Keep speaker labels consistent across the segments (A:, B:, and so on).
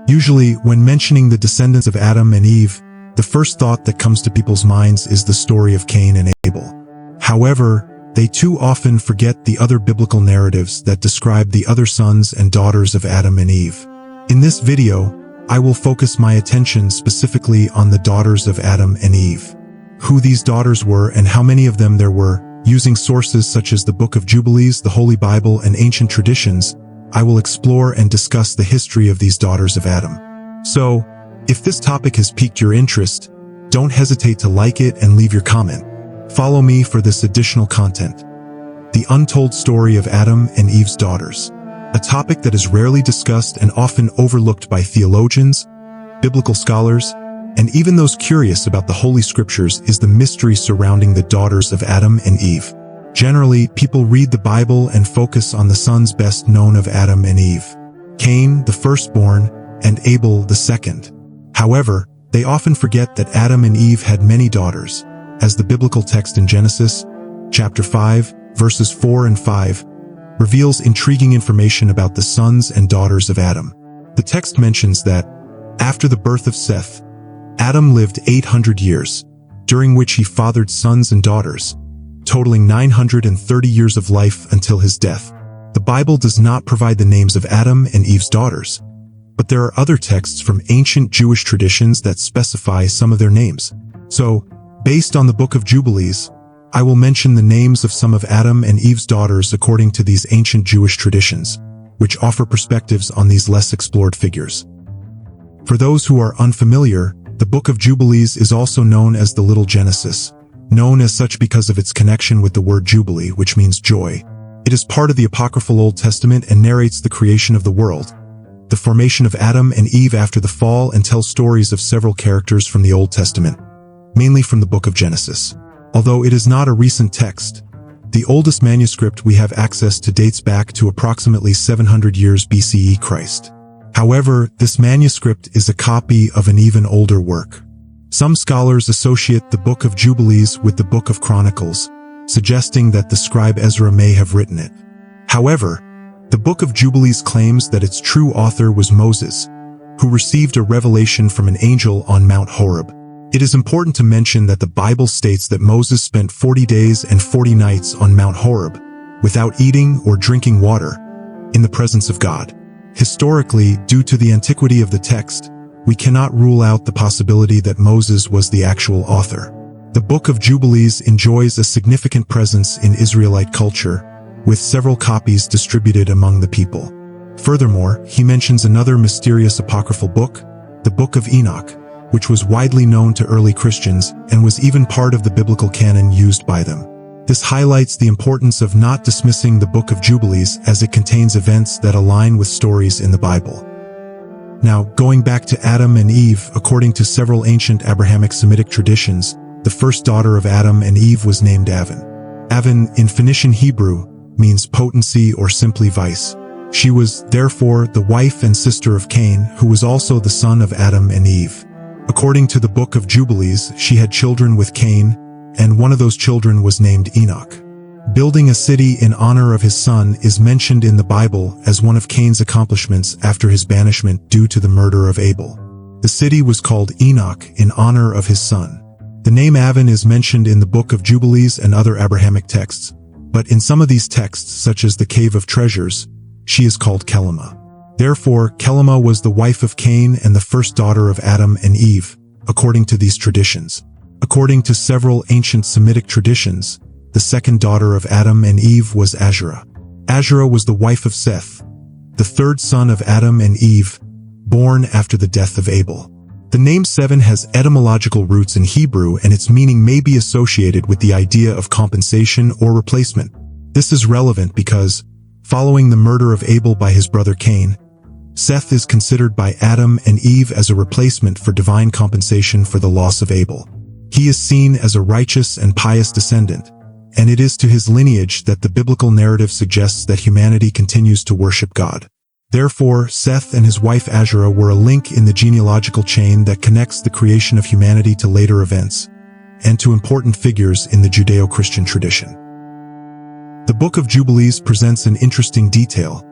A: Usually, when mentioning the descendants of Adam and Eve, the first thought that comes to people's minds is the story of Cain and Abel. However, they too often forget the other biblical narratives that describe the other sons and daughters of Adam and Eve. In this video, I will focus my attention specifically on the daughters of Adam and Eve, who these daughters were and how many of them there were. Using sources such as the Book of Jubilees, the Holy Bible, and ancient traditions, I will explore and discuss the history of these daughters of Adam. So, if this topic has piqued your interest, don't hesitate to like it and leave your comment. Follow me for this additional content. The untold story of Adam and Eve's daughters. A topic that is rarely discussed and often overlooked by theologians, biblical scholars, and even those curious about the Holy Scriptures is the mystery surrounding the daughters of Adam and Eve. Generally, people read the Bible and focus on the sons best known of Adam and Eve: Cain, the firstborn, and Abel, the second. However, they often forget that Adam and Eve had many daughters, as the biblical text in Genesis, chapter 5, verses 4 and 5, reveals intriguing information about the sons and daughters of Adam. The text mentions that, after the birth of Seth, Adam lived 800 years, during which he fathered sons and daughters, totaling 930 years of life until his death. The Bible does not provide the names of Adam and Eve's daughters, but there are other texts from ancient Jewish traditions that specify some of their names. So, based on the Book of Jubilees, I will mention the names of some of Adam and Eve's daughters according to these ancient Jewish traditions, which offer perspectives on these less explored figures. For those who are unfamiliar, the Book of Jubilees is also known as the Little Genesis, known as such because of its connection with the word Jubilee, which means joy. It is part of the apocryphal Old Testament and narrates the creation of the world, the formation of Adam and Eve after the fall, and tells stories of several characters from the Old Testament, mainly from the Book of Genesis. Although it is not a recent text, the oldest manuscript we have access to dates back to approximately 700 years BCE Christ. However, this manuscript is a copy of an even older work. Some scholars associate the Book of Jubilees with the Book of Chronicles, suggesting that the scribe Ezra may have written it. However, the Book of Jubilees claims that its true author was Moses, who received a revelation from an angel on Mount Horeb. It is important to mention that the Bible states that Moses spent 40 days and 40 nights on Mount Horeb, without eating or drinking water, in the presence of God. Historically, due to the antiquity of the text, we cannot rule out the possibility that Moses was the actual author. The Book of Jubilees enjoys a significant presence in Israelite culture, with several copies distributed among the people. Furthermore, he mentions another mysterious apocryphal book, the Book of Enoch, which was widely known to early Christians and was even part of the biblical canon used by them. This highlights the importance of not dismissing the Book of Jubilees, as it contains events that align with stories in the Bible. Now, going back to Adam and Eve, according to several ancient Abrahamic Semitic traditions, the first daughter of Adam and Eve was named Avan. Avan, in Phoenician Hebrew, means potency or simply vice. She was, therefore, the wife and sister of Cain, who was also the son of Adam and Eve. According to the Book of Jubilees, she had children with Cain, and one of those children was named Enoch. Building a city in honor of his son is mentioned in the Bible as one of Cain's accomplishments after his banishment due to the murder of Abel. The city was called Enoch in honor of his son. The name Avan is mentioned in the Book of Jubilees and other Abrahamic texts, but in some of these texts, such as the Cave of Treasures, she is called Kelima. Therefore, Kelima was the wife of Cain and the first daughter of Adam and Eve, according to these traditions. According to several ancient Semitic traditions, the second daughter of Adam and Eve was Azura. Azura was the wife of Seth, the third son of Adam and Eve, born after the death of Abel. The name Seven has etymological roots in Hebrew, and its meaning may be associated with the idea of compensation or replacement. This is relevant because, following the murder of Abel by his brother Cain, Seth is considered by Adam and Eve as a replacement for divine compensation for the loss of Abel. He is seen as a righteous and pious descendant, and it is to his lineage that the biblical narrative suggests that humanity continues to worship God. Therefore, Seth and his wife Azura were a link in the genealogical chain that connects the creation of humanity to later events, and to important figures in the Judeo-Christian tradition. The Book of Jubilees presents an interesting detail.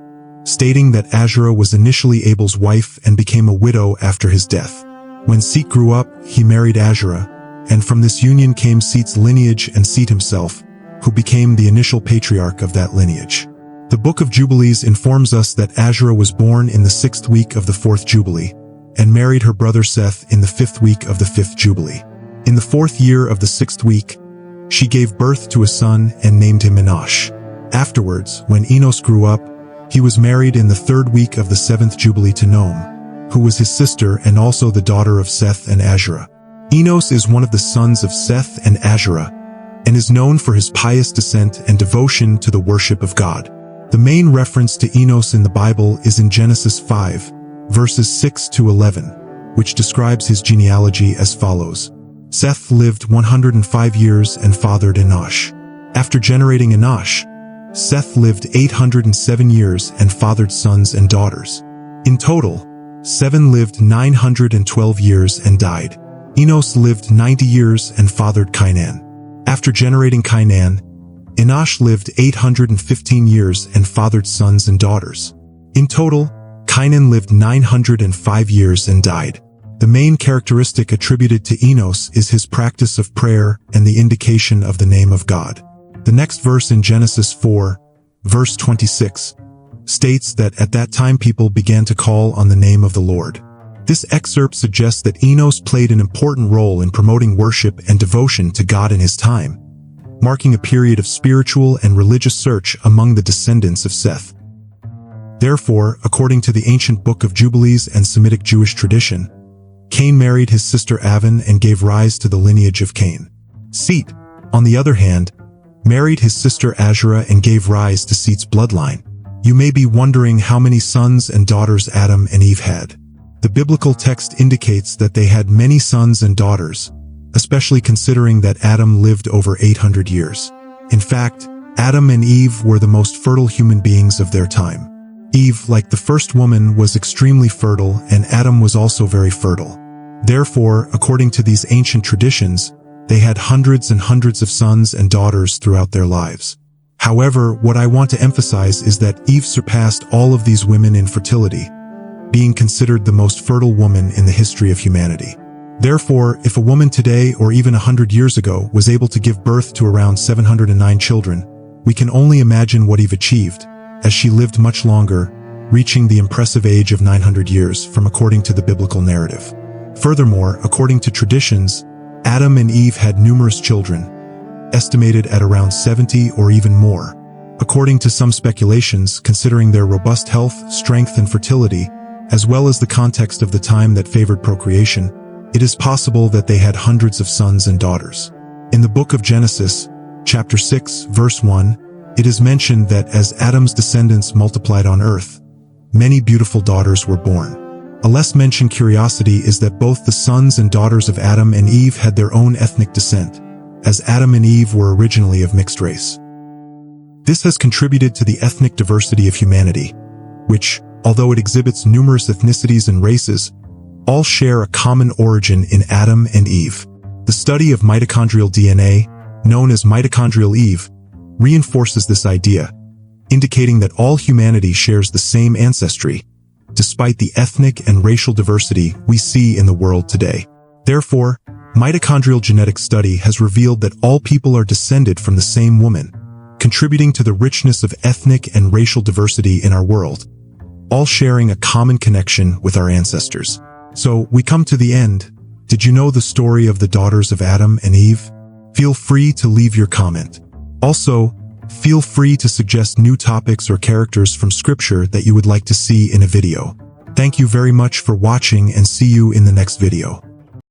A: stating that Azura was initially Abel's wife and became a widow after his death. When Seth grew up, he married Azura, and from this union came Seth's lineage and Seth himself, who became the initial patriarch of that lineage. The Book of Jubilees informs us that Azura was born in the 6th week of the 4th Jubilee, and married her brother Seth in the 5th week of the 5th Jubilee. In the 4th year of the 6th week, she gave birth to a son and named him Enosh. Afterwards, when Enos grew up, he was married in the 3rd week of the 7th Jubilee to Noam, who was his sister and also the daughter of Seth and Azura. Enos is one of the sons of Seth and Azura, and is known for his pious descent and devotion to the worship of God. The main reference to Enos in the Bible is in Genesis 5, verses 6 to 11, which describes his genealogy as follows. Seth lived 105 years and fathered Enosh. After generating Enosh, Seth lived 807 years and fathered sons and daughters. In total, 7 lived 912 years and died. Enos lived 90 years and fathered Cainan. After generating Cainan, Enosh lived 815 years and fathered sons and daughters. In total, Cainan lived 905 years and died. The main characteristic attributed to Enos is his practice of prayer and the indication of the name of God. The next verse in Genesis 4, verse 26, states that at that time people began to call on the name of the Lord. This excerpt suggests that Enos played an important role in promoting worship and devotion to God in his time, marking a period of spiritual and religious search among the descendants of Seth. Therefore, according to the ancient Book of Jubilees and Semitic Jewish tradition, Cain married his sister Avan and gave rise to the lineage of Cain. Seth, on the other hand, married his sister Azura and gave rise to Seth's bloodline. You may be wondering how many sons and daughters Adam and Eve had. The biblical text indicates that they had many sons and daughters, especially considering that Adam lived over 800 years. In fact, Adam and Eve were the most fertile human beings of their time. Eve, like the first woman, was extremely fertile, and Adam was also very fertile. Therefore, according to these ancient traditions, they had hundreds and hundreds of sons and daughters throughout their lives. However, what I want to emphasize is that Eve surpassed all of these women in fertility, being considered the most fertile woman in the history of humanity. Therefore, if a woman today or even 100 years ago was able to give birth to around 709 children, we can only imagine what Eve achieved, as she lived much longer, reaching the impressive age of 900 years from according to the biblical narrative. Furthermore, according to traditions, Adam and Eve had numerous children, estimated at around 70 or even more. According to some speculations, considering their robust health, strength, and fertility, as well as the context of the time that favored procreation, it is possible that they had hundreds of sons and daughters. In the book of Genesis, chapter 6, verse 1, it is mentioned that as Adam's descendants multiplied on earth, many beautiful daughters were born. A less mentioned curiosity is that both the sons and daughters of Adam and Eve had their own ethnic descent, as Adam and Eve were originally of mixed race. This has contributed to the ethnic diversity of humanity, which, although it exhibits numerous ethnicities and races, all share a common origin in Adam and Eve. The study of mitochondrial DNA, known as mitochondrial Eve, reinforces this idea, indicating that all humanity shares the same ancestry, despite the ethnic and racial diversity we see in the world today. Therefore, mitochondrial genetic study has revealed that all people are descended from the same woman, contributing to the richness of ethnic and racial diversity in our world, all sharing a common connection with our ancestors. So, we come to the end. Did you know the story of the daughters of Adam and Eve? Feel free to leave your comment. Also, feel free to suggest new topics or characters from scripture that you would like to see in a video. Thank you very much for watching and see you in the next video.